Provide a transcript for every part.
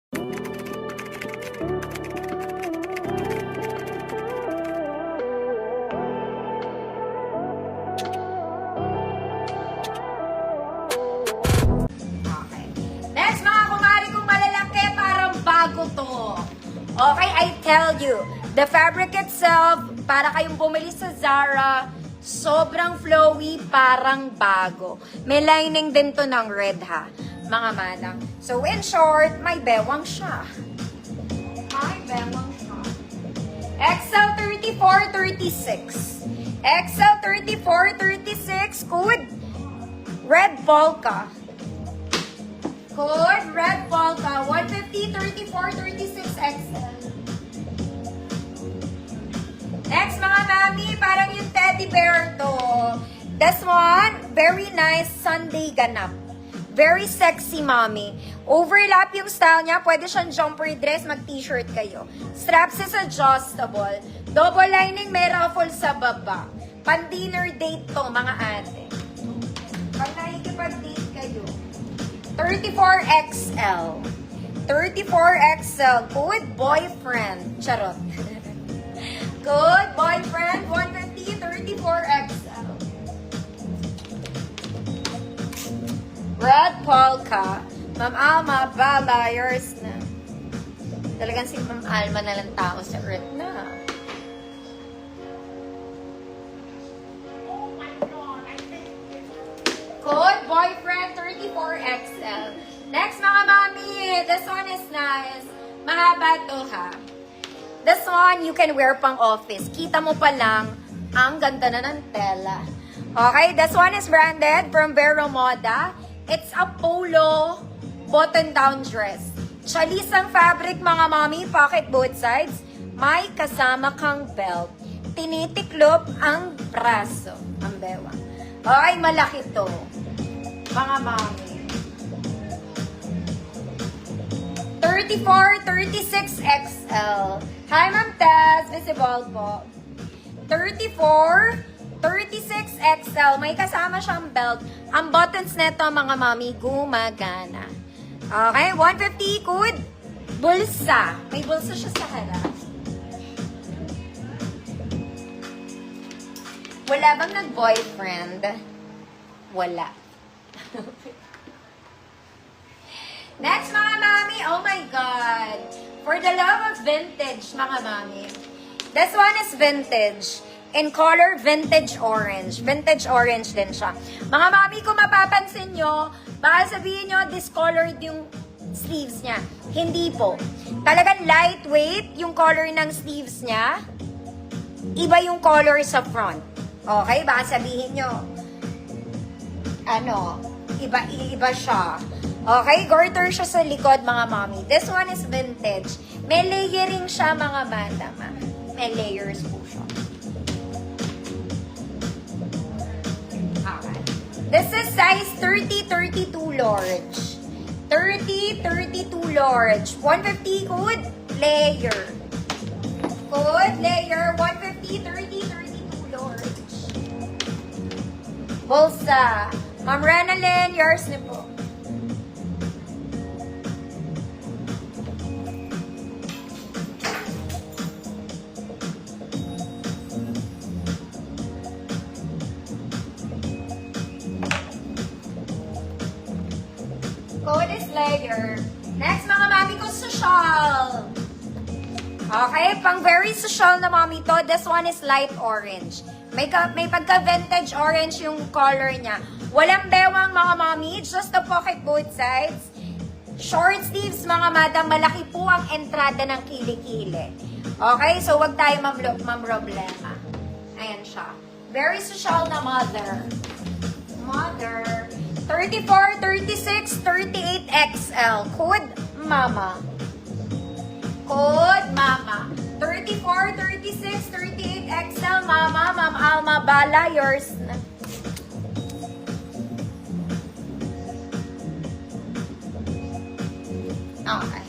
Okay. Next, mga kumari kong malalaki, parang bago to. Okay, I tell you, the fabric itself, para kayong bumili sa Zara, sobrang flowy, parang bago. May lining din to ng red, ha, mga madam. So, in short, may bewang siya. May bewang siya. XL 34-36. XL 34-36, code red polka. Code red polka, 150, 34, 36 XL. Next, mga mami, parang yung teddy bear to. This one, very nice Sunday ganap. Very sexy, mami. Overlap yung style niya. Pwede siyang jumper dress, mag-t-shirt kayo. Straps is adjustable. Double lining, may ruffle sa baba. Pan-dinner date to, mga ate. Pag nakikipag-date kayo. 34XL. 34XL. Good boyfriend. Charot. Good boyfriend. 150, 34XL. Red polka. Ma'am Alma, bala, yours na. Talagang si Ma'am Alma na lang tao sa earth na. Good boyfriend, 34XL. Next, mga mami, this one is nice. Mahaba to, ha. This one, you can wear pang office. Kita mo pa lang, ang ganda na ng tela. Okay, this one is branded from Vero Moda. It's a polo button-down dress. Chalisang fabric, mga mami, pocket both sides. May kasama kang belt. Tinitiklop ang braso. Ang bewa. Okay, malaki to. Mga mami. 34, 36 XL. Hi, Ma'am Tess. Visible po. 34, 36 XL. May kasama siyang belt. Ang buttons neto, mga mami, gumagana. Okay, 150 good. Bulsa. May bulsa siya sa harap. Wala bang nag-boyfriend? Wala. Next, mga mami, oh my God. For the love of vintage, mga mami. This one is vintage. In color, vintage orange. Vintage orange din siya. Mga mami, kung mapapansin nyo, baka sabihin nyo, discolored yung sleeves niya. Hindi po. Talagang lightweight yung color ng sleeves niya. Iba yung color sa front. Okay? Baka sabihin nyo, iba siya. Okay? Garter siya sa likod, mga mami. This one is vintage. May layering siya, mga madam. May layers po siya. Okay. This is size 30-32 large. 30-32 large. 150 good layer. Good layer. 150, 30-32 large. Bulsa. Ma'am Renalyn, yours na po. Code is layer. Next, mga mami ko, social. Okay, pang very social na mami to. This one is light orange. May pagka-vintage orange yung color niya. Walang bewang, mga mami. Just the pocket both sides. Short sleeves, mga madam. Malaki po ang entrada ng kilikili. Okay, so wag tayo problema. Ayan siya. Very social na mother. Mother. 34, 36, 38 XL. Code Mama. Code Mama. 34, 36, 38 XL. Mama, Ma'am Alma, bala, yours na. Okay.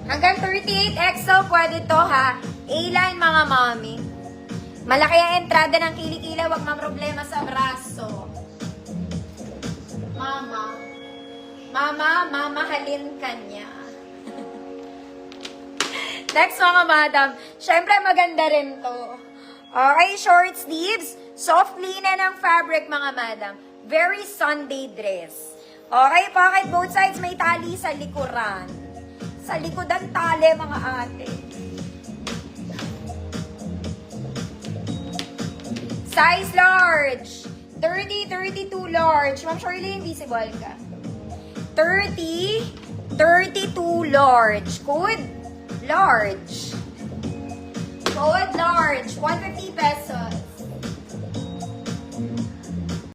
Hanggang 38 XL pwede to, ha. A-line, mga mami. Malaki ang entrada ng kilikila. Wag problema sa braso. Mama, mamahalin ka niya. Next mga madam, syempre maganda rin to. Okay, short sleeves, soft linen ang fabric mga madam. Very Sunday dress. Okay, pocket both sides, may tali sa likuran. Sa likodan tali mga ate. Size large. 30, 32 large. Ma'am Shirley, invisible ka. 30, 32 large. Code large. Code large. 150 pesos.